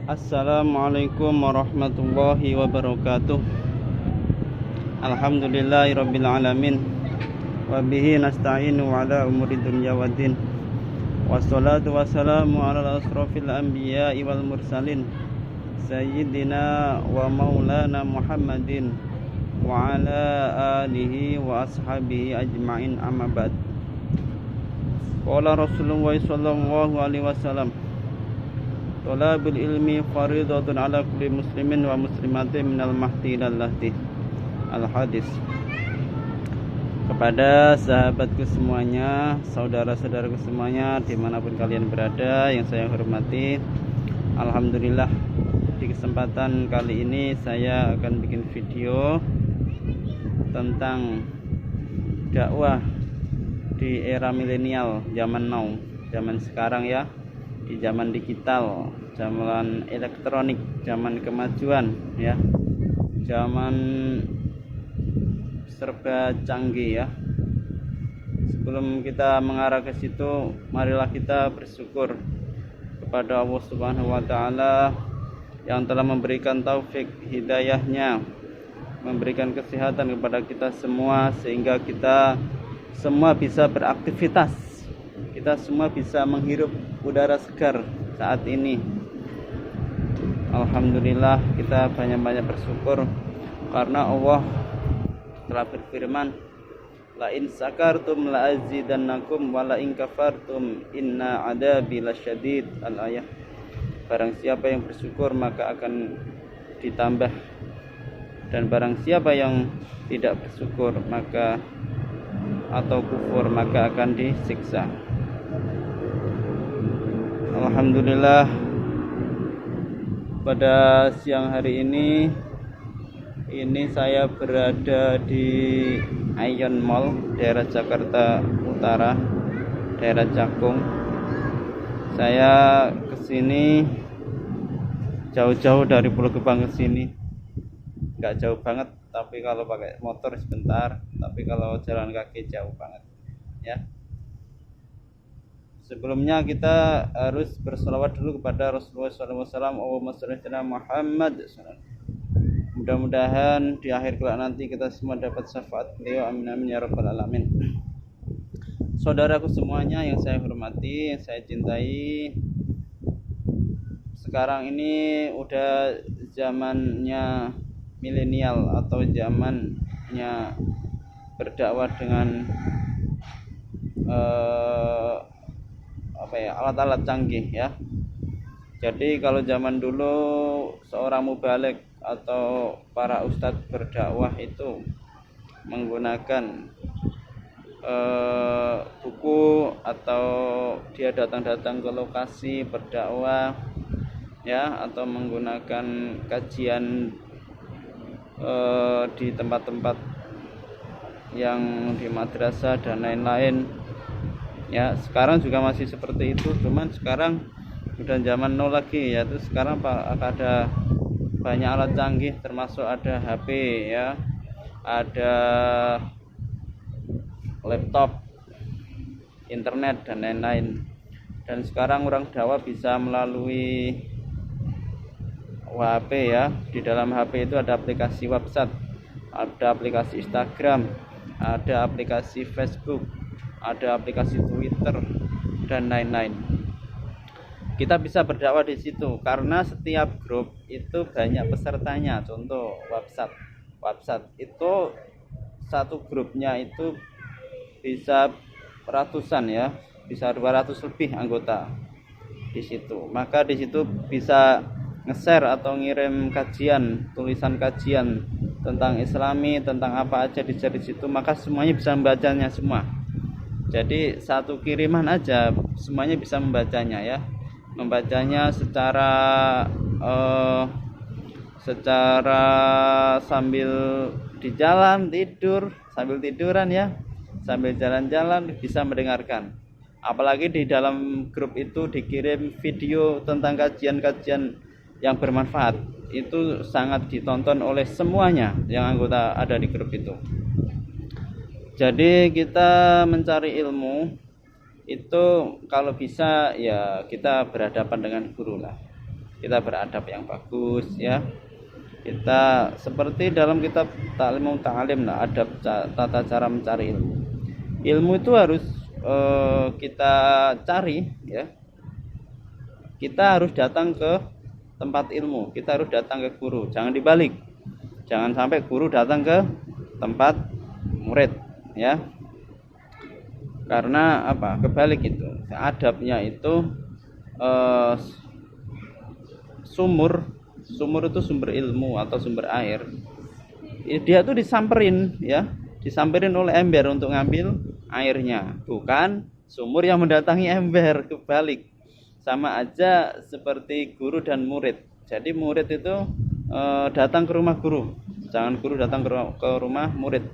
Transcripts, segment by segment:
Assalamualaikum warahmatullahi wabarakatuh. Alhamdulillahirabbil alamin. Wa bihi nasta'inu ala umuri dunya waddin. Wassalatu wassalamu ala asrofil anbiya'i wal mursalin Sayyidina wa maulana Muhammadin wa ala alihi wa ashabihi ajma'in, amma ba'd. Qala Rasulullah sallallahu alaihi wasallam, thalabul ilmi faridatun ala kulli muslimin wa muslimatin minal mahdi ilal lahdi. Al-Hadis. Kepada sahabatku semuanya, saudara-saudaraku semuanya, dimanapun kalian berada, yang saya hormati, alhamdulillah, di kesempatan kali ini saya akan bikin video tentang dakwah di era milenial, zaman now, zaman sekarang ya, di zaman digital, zaman elektronik, zaman kemajuan ya, zaman serba canggih ya. Sebelum kita mengarah ke situ, marilah kita bersyukur kepada Allah Subhanahu wa taala yang telah memberikan taufik hidayahnya, memberikan kesehatan kepada kita semua, sehingga kita semua bisa beraktivitas, kita semua bisa menghirup udara segar saat ini. Alhamdulillah, kita banyak-banyak bersyukur karena Allah telah berfirman, la in sakartum la azidannakum wa la in kafartum inna adabi lasyadid. Al-ayah. Barang siapa yang bersyukur maka akan ditambah, dan barang siapa yang tidak bersyukur maka atau kufur maka akan disiksa. Alhamdulillah, pada siang hari ini saya berada di Ion Mall, daerah Jakarta Utara, daerah Cakung. Saya kesini jauh-jauh dari Pulau Gebang kesini, nggak jauh banget, tapi kalau pakai motor sebentar, tapi kalau jalan kaki jauh banget ya. Sebelumnya kita harus berselawat dulu kepada Rasulullah SAW. Allahumma shalli ala Muhammad. Mudah-mudahan di akhir kelak nanti kita semua dapat syafaat beliau. Amin amin ya rabbal alamin. Saudaraku semuanya yang saya hormati, yang saya cintai, sekarang ini udah zamannya milenial atau zamannya berdakwah dengan alat-alat canggih ya. Jadi kalau zaman dulu seorang mubaligh atau para ustadz berdakwah itu menggunakan buku, atau dia datang-datang ke lokasi berdakwah ya, atau menggunakan kajian di tempat-tempat yang di madrasah dan lain-lain ya. Sekarang juga masih seperti itu, cuman sekarang udah zaman now lagi, yaitu sekarang ada banyak alat canggih, termasuk ada HP ya, ada laptop, internet dan lain-lain. Dan sekarang orang dakwah bisa melalui HP ya. Di dalam HP itu ada aplikasi WhatsApp, ada aplikasi Instagram, ada aplikasi Facebook, ada aplikasi Twitter dan lain-lain. Kita bisa berdakwah di situ karena setiap grup itu banyak pesertanya. Contoh WhatsApp itu satu grupnya itu bisa ratusan ya, bisa 200 lebih anggota di situ. Maka di situ bisa nge-share atau ngirim kajian, tulisan kajian tentang Islami, tentang apa aja di situ, maka semuanya bisa membacanya semua. Jadi satu kiriman aja semuanya bisa membacanya ya. Membacanya secara sambil di jalan, sambil tiduran ya, sambil jalan-jalan bisa mendengarkan. Apalagi di dalam grup itu dikirim video tentang kajian-kajian yang bermanfaat, itu sangat ditonton oleh semuanya yang anggota ada di grup itu. Jadi kita mencari ilmu itu kalau bisa ya kita berhadapan dengan guru lah. kita beradab yang bagus ya. Kita seperti dalam kitab Ta'limul Ta'alim lah, adab tata cara mencari ilmu. Ilmu itu harus kita cari ya. Kita harus datang ke tempat ilmu, kita harus datang ke guru, jangan dibalik. Jangan sampai guru datang ke tempat murid ya. Karena apa? Kebalik itu. Adabnya itu sumur itu sumber ilmu atau sumber air. Dia tuh disamperin ya, disamperin oleh ember untuk ngambil airnya, bukan sumur yang mendatangi ember. Kebalik, sama aja seperti guru dan murid. Jadi murid itu datang ke rumah guru, jangan guru datang ke rumah murid.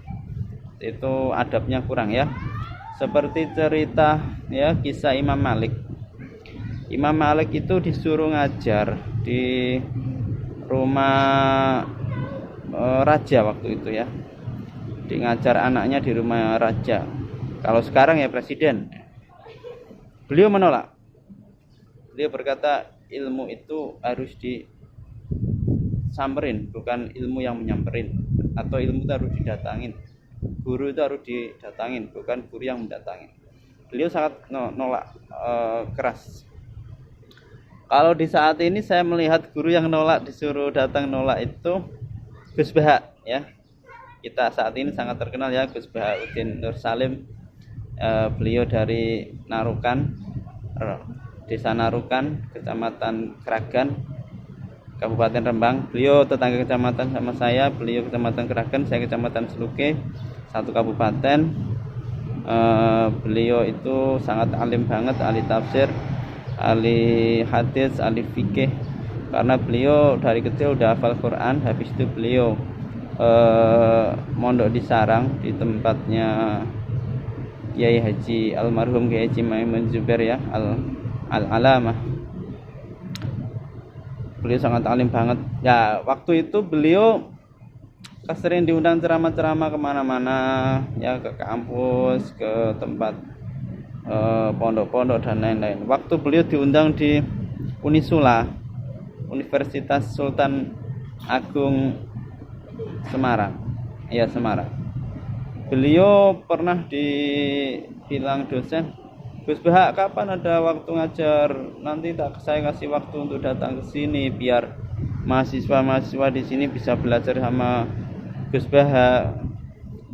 Itu adabnya kurang ya. Seperti cerita ya, kisah Imam Malik. Imam Malik itu disuruh ngajar di rumah raja waktu itu ya. Ngajar anaknya di rumah raja. Kalau sekarang ya presiden. Beliau menolak. Beliau berkata ilmu itu harus disamperin, bukan ilmu yang menyamperin. Atau ilmu itu harus didatangin. Guru itu harus didatangin, bukan guru yang mendatangin. Beliau sangat nolak keras. Kalau di saat ini saya melihat guru yang nolak, disuruh datang nolak itu Gus Baha ya. Kita saat ini sangat terkenal ya, Gus Bahauddin Nur Salim. Beliau dari Narukan, Desa Narukan, Kecamatan Kragan, Kabupaten Rembang. Beliau tetangga kecamatan sama saya. Beliau Kecamatan Kragan, saya Kecamatan Seluke, satu kabupaten. Beliau itu sangat alim banget, ahli tafsir, ahli hadis, ahli fikih. Karena beliau dari kecil udah hafal Quran. Habis itu beliau mondok di Sarang, di tempatnya Kiai Haji almarhum Kiai Haji Maimun Zubair ya, al-alamah. Beliau sangat alim banget ya. Waktu itu beliau sering diundang ceramah-ceramah kemana-mana ya, ke kampus, ke tempat pondok-pondok dan lain-lain. Waktu beliau diundang di Unisula, Universitas Sultan Agung Semarang ya, Semarang. Beliau pernah dibilang dosen, Gus Baha kapan ada waktu ngajar, nanti saya kasih waktu untuk datang ke sini biar mahasiswa di sini bisa belajar sama Gus Baha.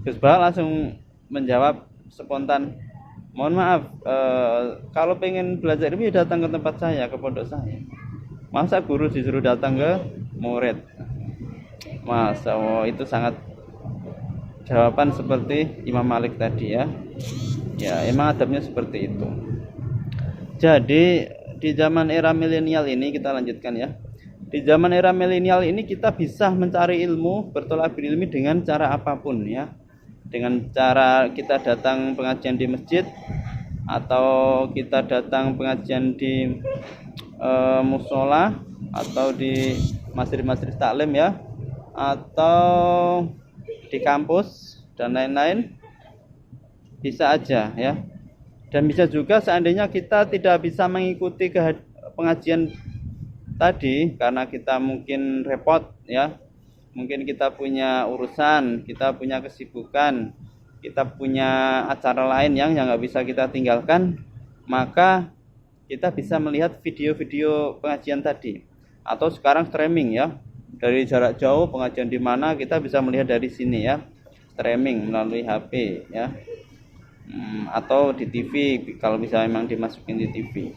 Gus Baha langsung menjawab spontan, mohon maaf, kalau pengen belajar ini datang ke tempat saya, ke pondok saya. Masa guru disuruh datang ke murid? Masa itu sangat jawaban seperti Imam Malik tadi ya. Ya, emang adabnya seperti itu. Jadi di zaman era milenial ini, kita lanjutkan ya. Di zaman era milenial ini kita bisa mencari ilmu, bertolak berilmu dengan cara apapun ya. Dengan cara kita datang pengajian di masjid, atau kita datang pengajian di musola, atau di masjid-masjid taklim ya, atau di kampus dan lain-lain. Bisa aja ya. Dan bisa juga seandainya kita tidak bisa mengikuti pengajian tadi karena kita mungkin repot ya, mungkin kita punya urusan, kita punya kesibukan, kita punya acara lain yang nggak bisa kita tinggalkan, maka kita bisa melihat video-video pengajian tadi. Atau sekarang streaming ya, dari jarak jauh pengajian di mana kita bisa melihat dari sini ya, streaming melalui HP ya. Atau di TV kalau bisa memang dimasukin di TV,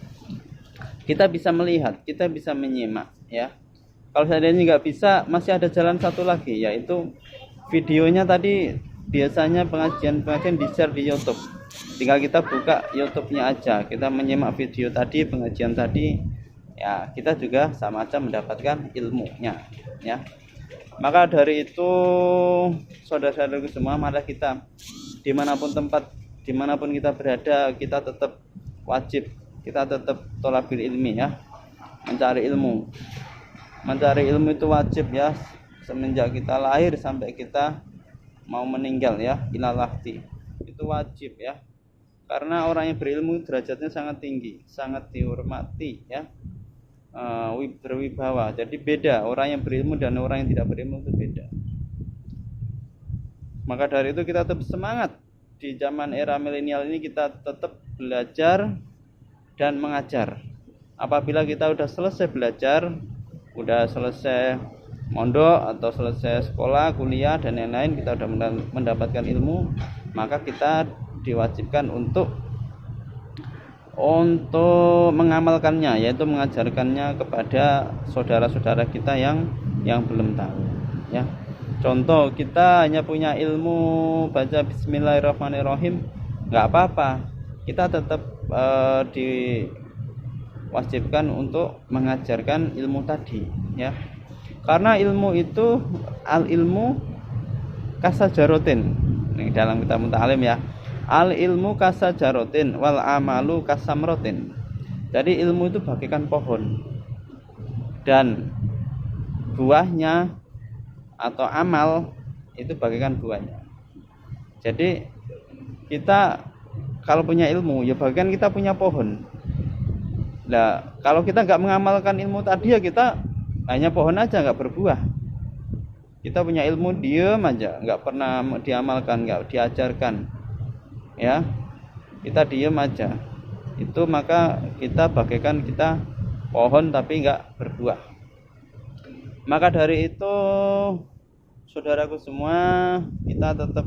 kita bisa melihat, kita bisa menyimak ya. Kalau seandainya nggak bisa, masih ada jalan satu lagi, yaitu videonya tadi. Biasanya pengajian di share di YouTube, tinggal kita buka YouTube-nya aja, kita menyimak video tadi, pengajian tadi ya, kita juga sama aja mendapatkan ilmunya ya. Maka dari itu saudara-saudaraku semua, mari kita dimanapun tempat, dimanapun kita berada, kita tetap wajib, kita tetap thalabul ilmi ya, mencari ilmu. Mencari ilmu itu wajib ya, semenjak kita lahir sampai kita mau meninggal ya, ilalahti, itu wajib ya. Karena orang yang berilmu derajatnya sangat tinggi, sangat dihormati ya. berwibawa. Jadi beda, orang yang berilmu dan orang yang tidak berilmu itu beda. Maka dari itu kita tetap semangat di zaman era milenial ini, kita tetap belajar dan mengajar. Apabila kita sudah selesai belajar, sudah selesai mondok atau selesai sekolah, kuliah dan lain-lain, kita sudah mendapatkan ilmu, maka kita diwajibkan untuk mengamalkannya, yaitu mengajarkannya kepada saudara-saudara kita yang belum tahu, ya. Contoh, kita hanya punya ilmu baca bismillahirrahmanirrahim, nggak apa-apa, kita tetap diwajibkan untuk mengajarkan ilmu tadi, ya. Karena ilmu itu al ilmu kasajarotin, ini dalam kitab Muta'alim, ya. Al ilmu kasajarotin wal amalu kasamrotin. Jadi ilmu itu bagaikan pohon, dan buahnya atau amal itu bagaikan buahnya. Jadi kita kalau punya ilmu, ya bagaikan kita punya pohon. Nah, kalau kita nggak mengamalkan ilmu tadi, ya kita hanya pohon aja, nggak berbuah. Kita punya ilmu, diem aja, nggak pernah diamalkan, nggak diajarkan, ya. Kita diem aja, itu maka kita bagaikan kita pohon tapi nggak berbuah. Maka dari itu, saudaraku semua, kita tetap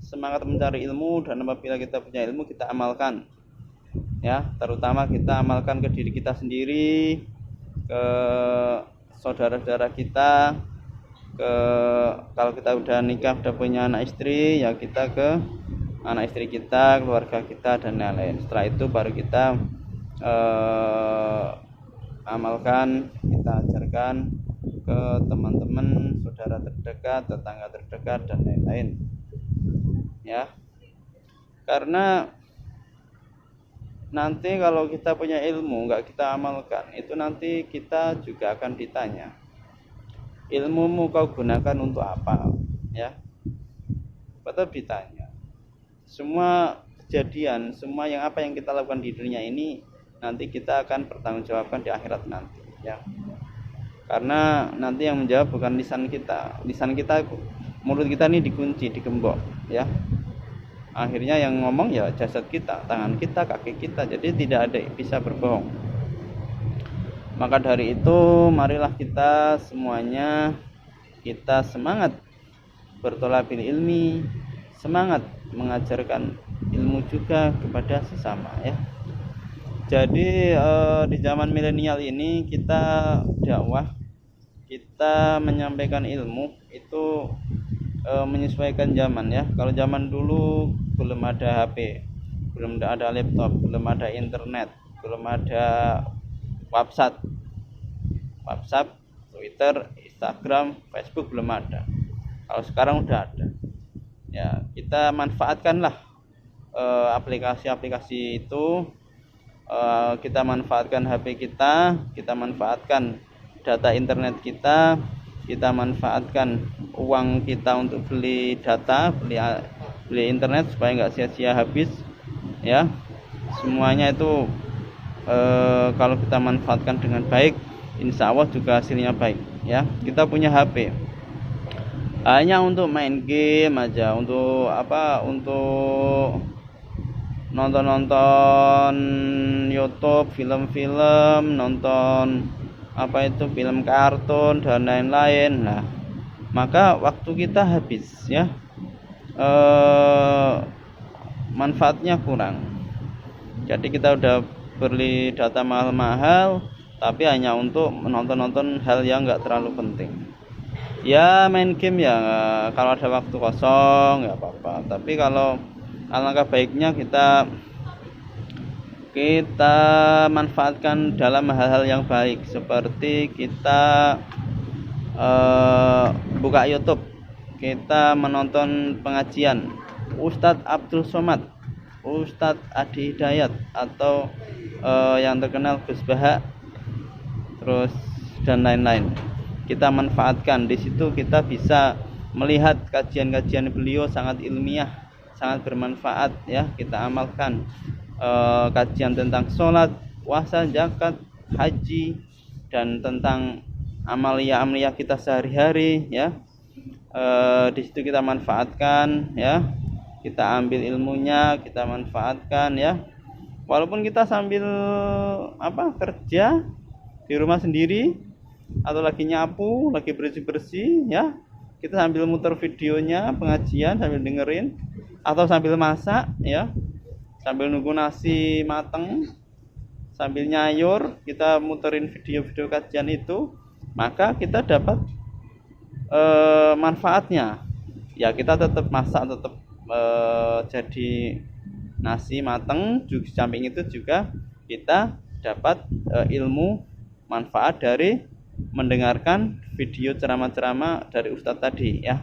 semangat mencari ilmu, dan apabila kita punya ilmu, kita amalkan, ya. Terutama kita amalkan ke diri kita sendiri, ke saudara-saudara kita, kalau kita udah nikah, udah punya anak istri, ya kita ke anak istri kita, keluarga kita dan lain-lain. Setelah itu baru kita amalkan, kita ajarkan ke teman-teman, saudara terdekat, tetangga terdekat dan lain-lain, ya. Karena nanti kalau kita punya ilmu nggak kita amalkan, itu nanti kita juga akan ditanya, ilmumu kau gunakan untuk apa, ya. Betul, ditanya. Semua kejadian, semua apa yang kita lakukan di dunia ini, nanti kita akan bertanggungjawabkan di akhirat nanti, ya. Karena nanti yang menjawab bukan lisan kita, mulut kita ini dikunci, digembok, ya. Akhirnya yang ngomong ya jasad kita, tangan kita, kaki kita, jadi tidak ada bisa berbohong. Maka dari itu, marilah kita semuanya, kita semangat berthalabil ilmi, semangat mengajarkan ilmu juga kepada sesama, ya. Jadi di zaman milenial ini, kita dakwah, kita menyampaikan ilmu itu menyesuaikan zaman, ya. Kalau zaman dulu belum ada HP, belum ada laptop, belum ada internet, belum ada WhatsApp, Twitter, Instagram, Facebook belum ada. Kalau sekarang udah ada, ya. Kita manfaatkanlah aplikasi-aplikasi itu. Kita manfaatkan HP kita manfaatkan data internet kita manfaatkan uang kita untuk beli data, beli internet, supaya nggak sia-sia habis, ya. Semuanya itu kalau kita manfaatkan dengan baik, insya Allah juga hasilnya baik, ya. Kita punya HP hanya untuk main game aja, untuk nonton YouTube, film-film, nonton film kartun dan lain-lain. Nah, maka waktu kita habis, ya. Manfaatnya kurang. Jadi kita udah beli data mahal-mahal, tapi hanya untuk menonton hal yang nggak terlalu penting. Ya, main game ya kalau ada waktu kosong nggak apa-apa. Tapi kalau alangkah baiknya kita manfaatkan dalam hal-hal yang baik, seperti kita buka YouTube, kita menonton pengajian Ustadz Abdul Somad, Ustadz Adi Hidayat, atau yang terkenal Gus Baha, terus dan lain-lain. Kita manfaatkan di situ, kita bisa melihat kajian-kajian beliau sangat ilmiah, sangat bermanfaat, ya. Kita amalkan kajian tentang sholat, puasa, zakat, haji, dan tentang amalia-amalia kita sehari-hari ya. Di situ kita manfaatkan ya, kita ambil ilmunya, kita manfaatkan ya, walaupun kita sambil kerja di rumah sendiri atau lagi nyapu, lagi bersih-bersih ya, kita sambil muter videonya pengajian sambil dengerin, atau sambil masak ya, sambil nunggu nasi mateng, sambil nyayur kita muterin video-video kajian itu, maka kita dapat manfaatnya ya. Kita tetap masak, tetap jadi nasi mateng, juga samping itu juga kita dapat ilmu manfaat dari mendengarkan video ceramah-ceramah dari Ustadz tadi ya.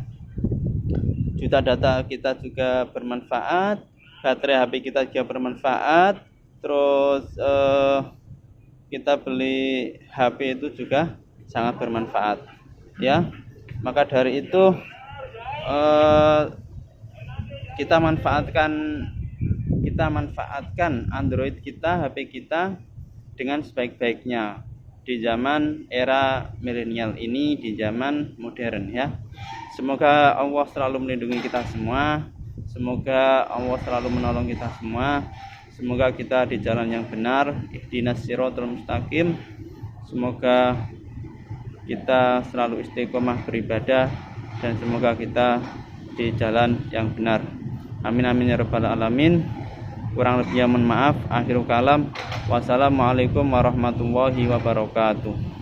Juta data kita juga bermanfaat, baterai HP kita juga bermanfaat, terus kita beli HP itu juga sangat bermanfaat ya. Maka dari itu kita manfaatkan Android kita, HP kita dengan sebaik-baiknya di zaman era milenial ini, di zaman modern ya. Semoga Allah selalu melindungi kita semua, semoga Allah selalu menolong kita semua, semoga kita di jalan yang benar, ihdinas siratal mustaqim. Semoga kita selalu istiqomah beribadah dan semoga kita di jalan yang benar. Amin amin ya rabbal alamin. Kurang lebihnya mohon maaf. Akhirul kalam. Wassalamualaikum warahmatullahi wabarakatuh.